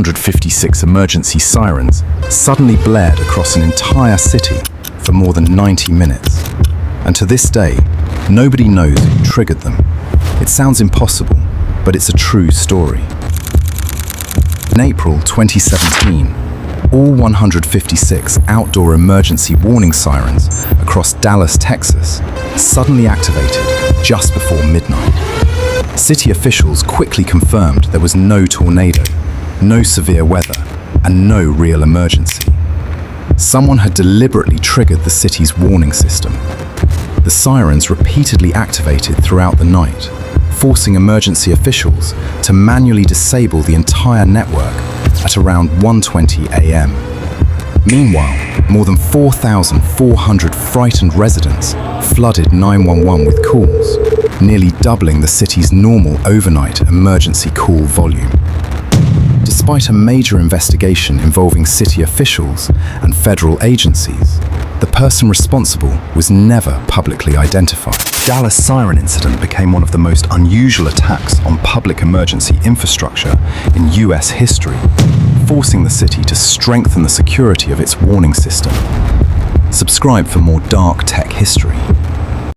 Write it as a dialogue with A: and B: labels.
A: 156 emergency sirens suddenly blared across an entire city for more than 90 minutes. And to this day, nobody knows who triggered them. It sounds impossible, but it's a true story. In April 2017, all 156 outdoor emergency warning sirens across Dallas, Texas, suddenly activated just before midnight. City officials quickly confirmed there was no tornado, no severe weather, and no real emergency. Someone had deliberately triggered the city's warning system. The sirens repeatedly activated throughout the night, forcing emergency officials to manually disable the entire network at around 1:20 a.m. Meanwhile, more than 4,400 frightened residents flooded 911 with calls, nearly doubling the city's normal overnight emergency call volume. Despite a major investigation involving city officials and federal agencies, the person responsible was never publicly identified. Dallas siren incident became one of the most unusual attacks on public emergency infrastructure in US history, forcing the city to strengthen the security of its warning system. Subscribe for more dark tech history.